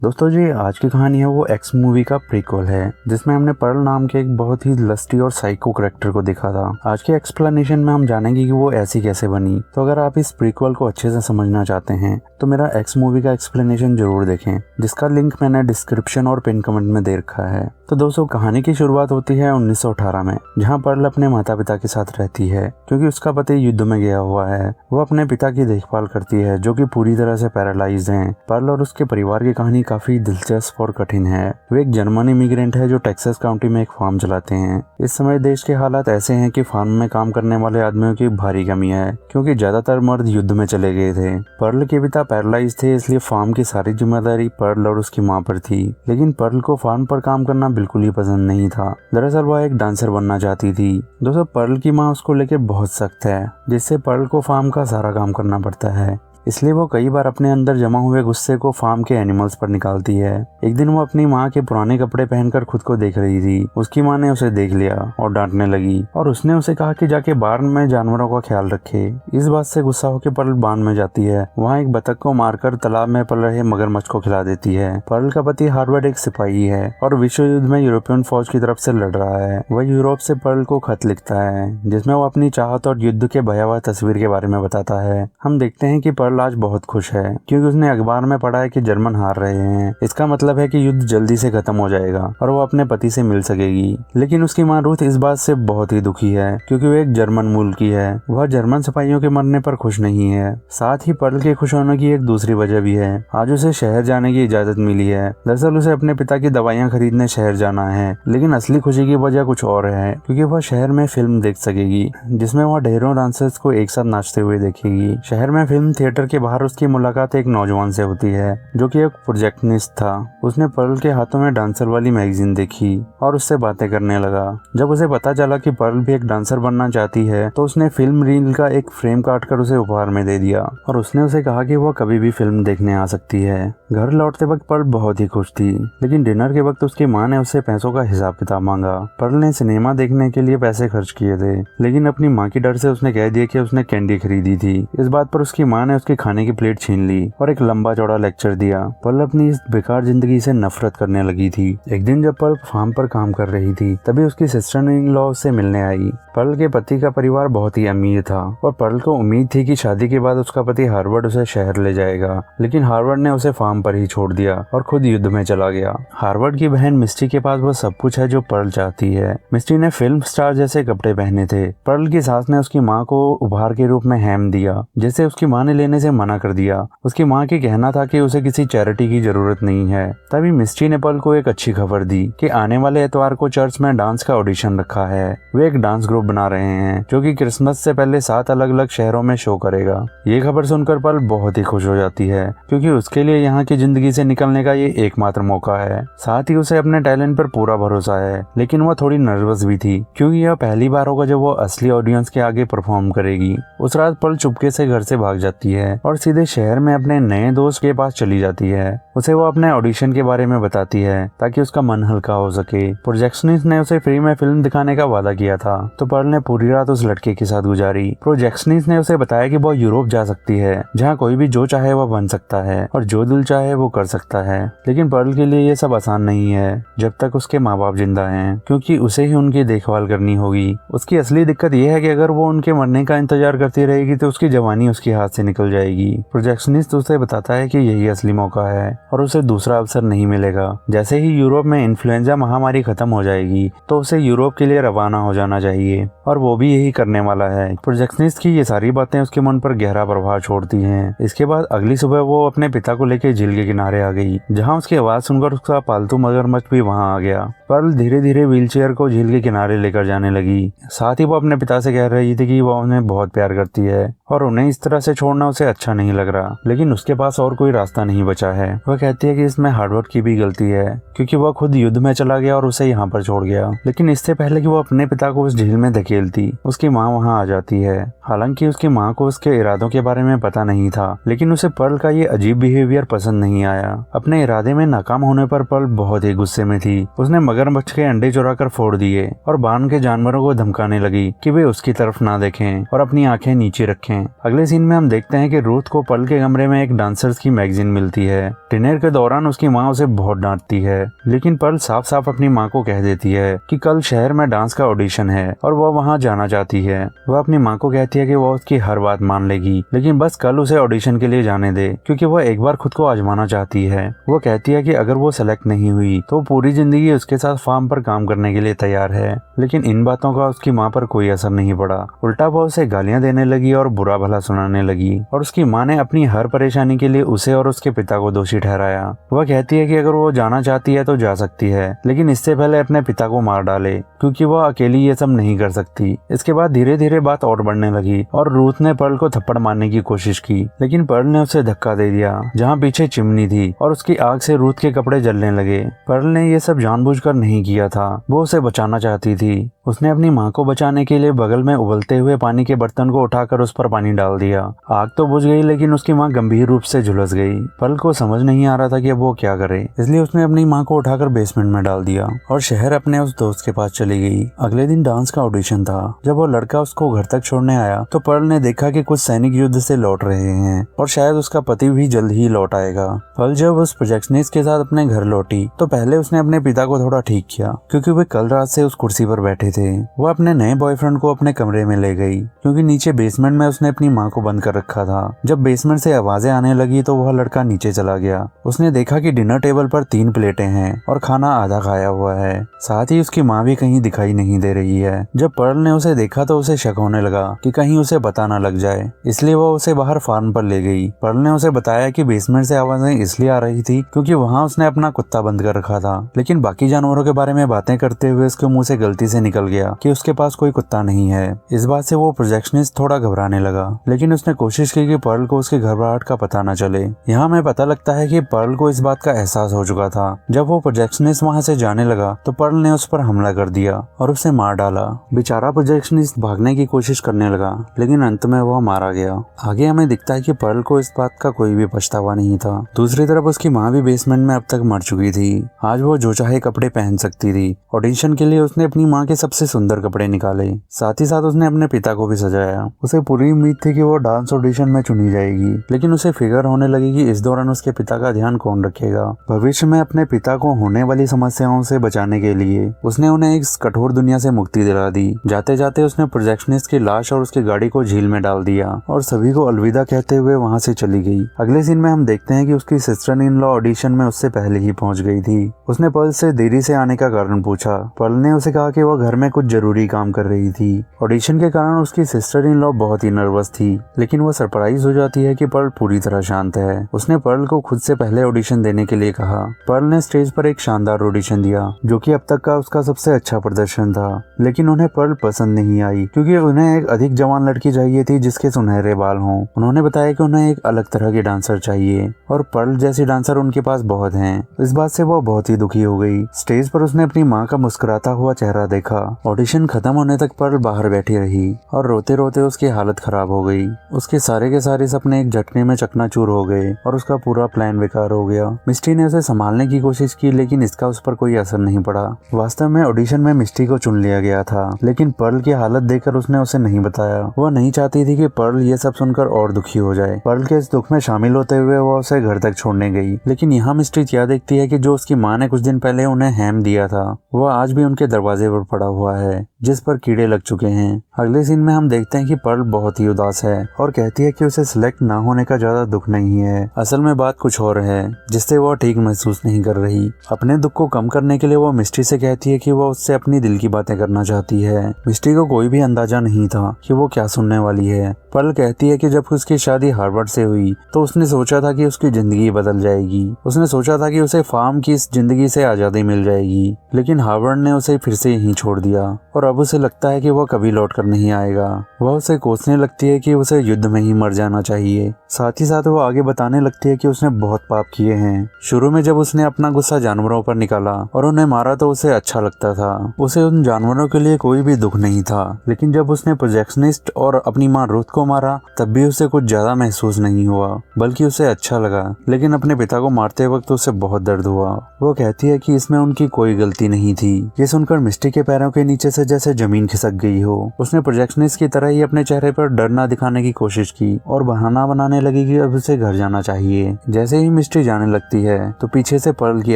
दोस्तों जी, आज की कहानी है वो एक्स मूवी का प्रीक्वल है, जिसमें हमने पर्ल नाम के एक बहुत ही लस्टी और साइको कैरेक्टर को देखा था। आज के एक्सप्लेनेशन में हम जानेंगे कि वो ऐसी कैसे बनी। तो अगर आप इस प्रीक्वल को अच्छे से समझना चाहते हैं तो मेरा एक्स मूवी का एक्सप्लेनेशन जरूर देखें, जिसका लिंक मैंने डिस्क्रिप्शन और पिन कमेंट में दे रखा है। तो दोस्तों, कहानी की शुरुआत होती है 1918 में, जहाँ पर्ल अपने माता पिता के साथ रहती है। क्योंकि उसका पति युद्ध में गया हुआ है, वो अपने पिता की देखभाल करती है, जो कि पूरी तरह से पैरालाइज हैं। पर्ल और उसके परिवार की कहानी काफी दिलचस्प और कठिन है। वे एक जर्मन इमिग्रेंट है जो टेक्सास काउंटी में एक फार्म चलाते हैं। इस समय देश के हालात ऐसे हैं कि फार्म में काम करने वाले आदमियों की भारी कमी है, क्योंकि ज्यादातर मर्द युद्ध में चले गए थे। पर्ल के पिता पैरालाइज थे, इसलिए फार्म की सारी जिम्मेदारी पर्ल और उसकी माँ पर थी। लेकिन पर्ल को फार्म पर काम करना बिल्कुल ही पसंद नहीं था। दरअसल वह एक डांसर बनना चाहती थी। दोस्तों, पर्ल की माँ उसको लेकर बहुत सख्त है, जिससे पर्ल को फार्म का सारा काम करना पड़ता है। इसलिए वो कई बार अपने अंदर जमा हुए गुस्से को फार्म के एनिमल्स पर निकालती है। एक दिन वो अपनी माँ के पुराने कपड़े पहनकर खुद को देख रही थी। उसकी माँ ने उसे देख लिया और डांटने लगी, और उसने उसे कहा कि जाके बार्न में जानवरों का ख्याल रखे। इस बात से गुस्सा होकर पर्ल बार्न में जाती है। वहाँ एक बतख को मारकर तालाब में पल रहे मगरमच्छ को खिला देती है। पर्ल का पति हार्वर्ड एक सिपाही है और विश्व युद्ध में यूरोपियन फौज की तरफ से लड़ रहा है। वह यूरोप से पर्ल को खत लिखता है, जिसमें वो अपनी चाहत और युद्ध के भयावह तस्वीर के बारे में बताता है। हम देखते हैं कि पर्ल आज बहुत खुश है, क्योंकि उसने अखबार में पढ़ा है कि जर्मन हार रहे हैं। इसका मतलब है कि युद्ध जल्दी से खत्म हो जाएगा और वो अपने पति से मिल सकेगी। लेकिन उसकी माँ रूथ इस बात से बहुत ही दुखी है, क्योंकि वो एक जर्मन मूल की है। वह जर्मन सिपाहियों के मरने पर खुश नहीं है। साथ ही पर्ल के खुश होने की एक दूसरी वजह भी है। आज उसे शहर जाने की इजाजत मिली है। दरअसल उसे अपने पिता की दवाइयाँ खरीदने शहर जाना है। लेकिन असली खुशी की वजह कुछ और है, क्योंकि वह शहर में फिल्म देख सकेगी, जिसमें वह ढेरों डांसर्स को एक साथ नाचते हुए देखेगी। शहर में फिल्म थिएटर के बाहर उसकी मुलाकात एक नौजवान से होती है, जो कि एक प्रोजेक्शनिस्ट था। उसने पर्ल के हाथों में डांसर वाली मैगजीन देखी और उससे बातें करने लगा। जब उसे पता चला कि पर्ल भी एक डांसर बनना चाहती है, तो उसने फिल्म रील का एक फ्रेम काट कर उसे उपहार में दे दिया, और उसने उसे कहा कि वह कभी भी फिल्म देखने आ सकती है। घर लौटते वक्त पर्ल बहुत ही खुश थी, लेकिन डिनर के वक्त उसकी माँ ने उससे पैसों का हिसाब किताब मांगा। पर्ल ने सिनेमा देखने के लिए पैसे खर्च किए थे, लेकिन अपनी माँ की डर से उसने कह दिया कि उसने कैंडी खरीदी थी। इस बात पर उसकी माँ ने उसके खाने की प्लेट छीन ली और एक लंबा चौड़ा लेक्चर दिया। पर्ल अपनी इस बेकार जिंदगी से नफरत करने लगी थी। एक दिन जब पर्ल फार्म पर काम कर रही थी, तभी उसकी सिस्टर इन लॉ से मिलने आई। पर्ल के पति का परिवार बहुत ही अमीर था और पर्ल को उम्मीद थी कि शादी के बाद उसका पति हार्वर्ड उसे शहर ले जाएगा, लेकिन हार्वर्ड ने उसे फार्म पर ही छोड़ दिया और खुद युद्ध में चला गया। हार्वर्ड की बहन मिस्टी के पास वो सब कुछ है जो पर्ल चाहती है। मिस्टी ने फिल्म स्टार जैसे कपड़े पहने थे। पर्ल की सास ने उसकी माँ को उपहार के रूप में हैम दिया, जिसे उसकी माँ ने लेने से मना कर दिया। उसकी माँ की कहना था कि उसे किसी चैरिटी की जरूरत नहीं है। तभी मिस्टी ने पर्ल को एक अच्छी खबर दी कि आने वाले एतवार को चर्च में डांस का ऑडिशन रखा है। वे एक डांस ग्रुप बना रहे हैं, जो कि क्रिसमस से पहले 7 अलग अलग शहरों में शो करेगा। ये खबर सुनकर पर्ल बहुत ही खुश हो जाती है, क्योंकि उसके लिए यहाँ की जिंदगी से निकलने का ये एकमात्र मौका है। साथ ही उसे अपने टैलेंट पर पूरा भरोसा है, लेकिन वह थोड़ी नर्वस भी थी, क्योंकि यह पहली बार होगा जब वो असली ऑडियंस के आगे परफॉर्म करेगी। उस रात पर्ल चुपके से घर से भाग जाती है और सीधे शहर में अपने नए दोस्त के पास चली जाती है। उसे वो अपने ऑडिशन के बारे में बताती है, ताकि उसका मन हल्का हो सके। प्रोजेक्शनिस्ट ने उसे फ्री में फिल्म दिखाने का वादा किया था, तो पर्ल ने पूरी रात उस लड़के के साथ गुजारी। प्रोजेक्शनिस्ट ने उसे बताया कि वो यूरोप जा सकती है, जहाँ कोई भी जो चाहे वो बन सकता है और जो दिल चाहे वो कर सकता है। लेकिन पर्ल के लिए ये सब आसान नहीं है, जब तक उसके माँ बाप जिंदा हैं, क्योंकि उसे ही उनकी देखभाल करनी होगी। उसकी असली दिक्कत ये है कि अगर वो उनके मरने का इंतजार करती रहेगी तो उसकी जवानी उसके हाथ से निकल जाएगी। प्रोजेक्शनिस्ट उसे बताता है कि यही असली मौका है और उसे दूसरा अवसर नहीं मिलेगा। जैसे ही यूरोप में इन्फ्लुएंजा महामारी खत्म हो जाएगी, तो उसे यूरोप के लिए रवाना हो जाना चाहिए, और वो भी यही करने वाला है। प्रोजेक्शनिस्ट की ये सारी बातें उसके मन पर गहरा प्रभाव छोड़ती हैं। इसके बाद अगली सुबह वो अपने पिता को लेकर झील के किनारे आ गई, जहाँ उसकी आवाज सुनकर उसका पालतू मगरमच्छ भी वहाँ आ गया। पर्ल धीरे धीरे व्हीलचेयर को झील के किनारे लेकर जाने लगी। साथ ही वो अपने पिता से कह रही थी कि वो उन्हें बहुत प्यार करती है और उन्हें इस तरह से छोड़ना उसे अच्छा नहीं लग रहा, लेकिन उसके पास और कोई रास्ता नहीं बचा है। वह कहती है कि इसमें हार्वर्ड की भी गलती है, क्योंकि वह खुद युद्ध में चला गया और उसे यहाँ पर छोड़ गया। लेकिन इससे पहले कि वो अपने पिता को उस झील में धकेलती, उसकी माँ वहाँ आ जाती है। हालांकि उसकी माँ को उसके इरादों के बारे में पता नहीं था, लेकिन उसे पर्ल का ये अजीब बिहेवियर पसंद नहीं आया। अपने इरादे में नाकाम होने पर पर्ल बहुत ही गुस्से में थी। उसने मगरमच्छ के अंडे चुरा कर फोड़ दिए और बार्न के जानवरों को धमकाने लगी कि वे उसकी तरफ ना देखें और अपनी आंखें नीचे रखें। अगले सीन में हम देखते हैं कि रूथ को पर्ल के कमरे में एक डांसर्स की मैगजीन मिलती है। डिनर के दौरान उसकी माँ उसे बहुत डांटती है, लेकिन पर्ल साफ साफ अपनी माँ को कह देती है कि कल शहर में डांस का ऑडिशन है और वह वहाँ जाना चाहती है। वह अपनी माँ को कहती है कि वह उसकी हर बात मान लेगी, लेकिन बस कल उसे ऑडिशन के लिए जाने दे, क्योंकि वह एक बार खुद को आजमाना चाहती है। वह कहती है कि अगर वो सेलेक्ट नहीं हुई तो पूरी जिंदगी उसके साथ फार्म पर काम करने के लिए तैयार है। लेकिन इन बातों का उसकी माँ पर कोई असर नहीं पड़ा। उल्टा वह उसे गालियां देने लगी और बुरा भला सुनाने लगी, और उसकी माँ ने अपनी हर परेशानी के लिए उसे और उसके पिता को दोषी ठहराया। वह कहती है कि अगर वो जाना चाहती है तो जा सकती है, लेकिन इससे पहले अपने पिता को मार डाले, क्योंकि वह अकेली ये सब नहीं कर सकती। इसके बाद धीरे धीरे बात और बढ़ने लगी और रूथ ने पर्ल को थप्पड़ मारने की कोशिश की, लेकिन पर्ल ने उसे धक्का दे दिया जहाँ पीछे चिमनी थी, और उसकी आग से रूथ के कपड़े जलने लगे। पर्ल ने ये सब जानबूझकर नहीं किया था, वो उसे बचाना चाहती थी। उसने अपनी माँ को बचाने के लिए बगल में उबलते हुए पानी के बर्तन को उठाकर उस पर पानी डाल दिया। आग तो बुझ गई, लेकिन उसकी माँ गंभीर रूप से झुलस गई। पर्ल को समझ नहीं आ रहा था कि अब वो क्या करे, इसलिए उसने अपनी माँ को उठाकर बेसमेंट में डाल दिया और शहर अपने उस दोस्त के पास चली गई। अगले दिन डांस का ऑडिशन था। जब वो लड़का उसको घर तक छोड़ने आया तो पर्ल ने देखा कि कुछ सैनिक युद्ध से लौट रहे हैं और शायद उसका पति भी जल्द ही लौट आएगा। पर्ल जब उस प्रोजेक्शनिस्ट के साथ अपने घर लौटी तो पहले उसने अपने पिता को थोड़ा ठीक किया, क्योंकि वे कल रात से उस कुर्सी पर बैठे थे। वो अपने नए बॉयफ्रेंड को अपने कमरे में ले गई, क्योंकि नीचे बेसमेंट में उसने अपनी माँ को बंद कर रखा था। जब बेसमेंट से आवाजें आने लगी तो वह लड़का नीचे चला गया। उसने देखा कि डिनर टेबल पर 3 प्लेटें हैं और खाना आधा खाया हुआ है। साथ ही उसकी माँ भी कहीं दिखाई नहीं दे रही है। जब पर्ल ने उसे देखा तो उसे शक होने लगा कि कहीं उसे पता न लग जाए, इसलिए वो उसे बाहर फार्म पर ले गई। पर्ल ने उसे बताया कि बेसमेंट से आवाजें इसलिए आ रही थी क्योंकि वहाँ उसने अपना कुत्ता बंद कर रखा था, लेकिन बाकी जानवरों के बारे में बातें करते हुए उसके मुंह से गलती से निकल गया कि उसके पास कोई कुत्ता नहीं है। इस बात से वो प्रोजेक्शनिस्ट थोड़ा घबराने लगा, लेकिन उसने कोशिश की कि पर्ल को उसकी घबराहट का पता न चले। यहाँ हमें पता लगता है कि पर्ल को इस बात का एहसास हो चुका था। जब वो प्रोजेक्शनिस्ट वहाँ से जाने लगा तो पर्ल ने उस पर हमला कर दिया और उसे मार डाला। बेचारा प्रोजेक्शनिस्ट भागने की कोशिश करने लगा, लेकिन अंत में वह मारा गया। आगे हमें दिखता है कि पर्ल को इस बात का कोई भी पछतावा नहीं था। दूसरी तरफ उसकी माँ भी बेसमेंट में अब तक मर चुकी थी। आज वो जो चाहे कपड़े पहन सकती थी। ऑडिशन के लिए उसने अपनी माँ के सबसे सुंदर कपड़े निकाले, साथ ही साथ उसने अपने पिता को भी सजाया। उसे पूरी उम्मीद थी कि वो डांस ऑडिशन में चुनी जाएगी, लेकिन उसे फिक्र होने लगी कि इस दौरान उसके पिता का ध्यान कौन रखेगा। भविष्य में अपने पिता को होने वाली समस्याओं से बचाने के लिए उसने उन्हें एक कठोर दुनिया से मुक्ति दिला दी। जाते जाते उसने प्रोजेक्शनिस्ट की लाश और उसकी गाड़ी को झील में डाल दिया और सभी को अलविदा कहते हुए वहाँ से चली गई। अगले सीन में हम देखते हैं कि उसकी सिस्टर इन लॉ ऑडिशन में उससे पहले ही पहुंच गई थी। उसने पर्ल से देरी से आने का कारण पूछा। पर्ल ने उसे कहा कि वह घर में कुछ जरूरी काम कर रही थी। ऑडिशन के कारण उसकी सिस्टर इन लॉ बहुत ही नर्वस थी, लेकिन वह सरप्राइज हो जाती है कि पर्ल पूरी तरह शांत है। उसने पर्ल को खुद से पहले ऑडिशन देने के लिए कहा। पर्ल ने स्टेज पर एक शानदार ऑडिशन दिया, जो कि अब तक का उसका सबसे अच्छा प्रदर्शन था, लेकिन उन्हें पर्ल पसंद नहीं आई, क्योंकि उन्हें एक अधिक जवान लड़की चाहिए थी जिसके सुनहरे बाल हों। उन्होंने बताया कि उन्हें एक अलग तरह की डांसर चाहिए और पर्ल जैसी डांसर उनके पास बहुत हैं। इस बात से वह बहुत ही दुखी हो गई। स्टेज पर उसने अपनी माँ का मुस्कुराता हुआ चेहरा देखा। ऑडिशन खत्म होने तक पर्ल बाहर बैठी रही और रोते रोते उसकी हालत खराब हो गई। उसके सारे के सारे सपने एक झटके में चकनाचूर हो गए और उसका पूरा प्लान बेकार हो गया। मिस्टी ने उसे संभालने की कोशिश की, लेकिन इसका उस पर कोई असर नहीं पड़ा। वास्तव में ऑडिशन में मिस्टी को चुन लिया गया था, लेकिन पर्ल की हालत देखकर उसने उसे नहीं बताया। वह नहीं चाहती थी कि पर्ल ये सब सुनकर और दुखी हो जाए। पर्ल के इस दुख में शामिल होते हुए वह उसे घर तक छोड़ने गई, लेकिन यहाँ मिस्टी क्या देखती है कि जो उसकी माँ ने कुछ दिन पहले उन्हें हैम दिया था वह आज भी उनके दरवाजे पर पड़ा हुआ है, जिस पर कीड़े लग चुके हैं। अगले सीन में हम देखते हैं कि पर्ल बहुत ही उदास है और कहती है कि उसे सिलेक्ट ना होने का ज्यादा दुख नहीं है। असल में बात कुछ और है जिससे वह ठीक महसूस नहीं कर रही। अपने दुख को कम करने के लिए वो मिस्टी से कहती है कि वह उससे अपनी दिल की बातें करना चाहती है। मिस्टी को कोई भी अंदाजा नहीं था कि वो क्या सुनने वाली है। पर्ल कहती है कि जब उसकी शादी हार्वर्ड से हुई तो उसने सोचा था कि उसकी जिंदगी बदल जाएगी। उसने सोचा था कि उसे फार्म की इस जिंदगी से आजादी मिल जाएगी, लेकिन हार्वर्ड ने उसे फिर से यहीं छोड़ दिया और अब उसे लगता है कि वह कभी लौट कर नहीं आएगा। वह उसे कोसने लगती है कि उसे युद्ध में ही मर जाना चाहिए। साथ ही साथ वो आगे बताने लगती है कि उसने बहुत पाप किए हैं। शुरू में जब उसने अपना गुस्सा जानवरों पर निकाला और उन्हें मारा तो उसे अच्छा लगता था। उसे उन जानवरों के लिए कोई भी दुख नहीं था, लेकिन जब उसने प्रोजेक्शनिस्ट और अपनी माँ रुथ को मारा तब भी उसे कुछ ज्यादा महसूस नहीं हुआ, बल्कि उसे अच्छा लगा। लेकिन अपने पिता को मारते वक्त उसे बहुत दर्द हुआ। वो कहती है कि इसमें उनकी कोई गलती नहीं थी। ये सुनकर मिस्टी के पैरों के नीचे से जैसे जमीन खिसक गई हो। उसने प्रोजेक्शनिस्ट की तरह ही अपने चेहरे पर डर ना दिखाने की कोशिश की और बहाना बनाने लगी कि अब उसे घर जाना चाहिए। जैसे ही मिस्ट्री जाने लगती है तो पीछे से पर्ल की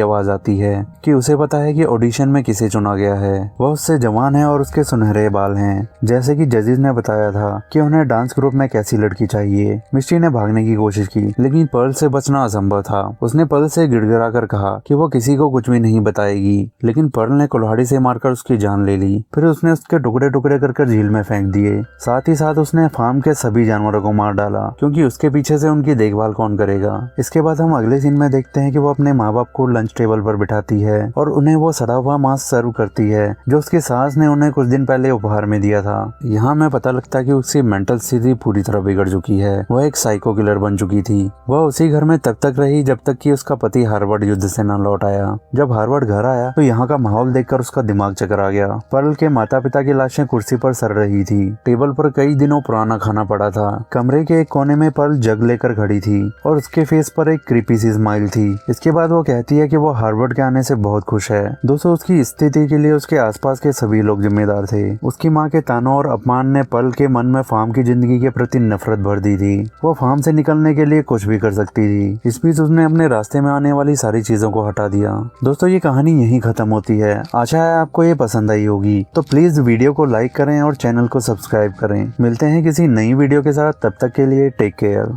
आवाज आती है कि उसे पता है कि ऑडिशन में किसे चुना गया है। वह उससे जवान है और उसके सुनहरे बाल हैं, जैसे कि जजेस ने बताया था कि उन्हें डांस ग्रुप में कैसी लड़की चाहिए। मिस्ट्री ने भागने की कोशिश की लेकिन पर्ल से बचना असंभव था। उसने पर्ल से गिड़गिड़ा कर कहा कि वो किसी को कुछ भी नहीं बताएगी, लेकिन पर्ल ने कुल्हाड़ी से मारकर उसकी जान ले ली। फिर उसने उसके टुकड़े टुकड़े कर झील में फेंक दिए। साथ ही साथ उसने फार्म के सभी जानवरों को मार डाला, क्योंकि उसके पीछे से उनकी देखभाल कौन करेगा। इसके बाद हम अगले सीन में देखते हैं कि वो अपने माँ बाप को लंच टेबल पर बिठाती है और उन्हें वो सड़ा हुआ मांस सर्व करती है जो उसकी सास ने उन्हें कुछ दिन पहले उपहार में दिया था। यहाँ में पता लगता है कि उसकी मेंटल स्थिति पूरी तरह बिगड़ चुकी है। वह एक साइको किलर बन चुकी थी। वह उसी घर में तब तक रही जब तक कि उसका पति हार्वर्ड युद्ध से न लौट आया। जब हार्वर्ड घर आया तो यहाँ का माहौल देखकर उसका दिमाग चकरा गया। पर्ल के माता पिता की लाशें कुर्सी पर सड़ रही थी। टेबल पर कई दिनों पुराना खाना पड़ा था। कमरे के एक कोने में पर्ल जग लेकर खड़ी थी और उसके फेस पर एक क्रीपी सी स्माइल थी। इसके बाद वो कहती है कि वो हार्वर्ड के आने से बहुत खुश है। दोस्तों, उसकी स्थिति के लिए उसके आसपास के सभी लोग जिम्मेदार थे। उसकी माँ के तानों और अपमान ने पर्ल के मन में फार्म की जिंदगी के प्रति नफरत भर दी थी। वो फार्म से निकलने के लिए कुछ भी कर सकती थी। इस बीच उसने अपने रास्ते में आने वाली सारी चीजों को हटा दिया। दोस्तों, ये कहानी यहीं खत्म होती है। आशा है आपको ये पसंद आई होगी। तो प्लीज वीडियो को लाइक करें और चैनल को सब्सक्राइब करें। मिलते हैं किसी नई वीडियो के साथ, तब तक के लिए टेक केयर।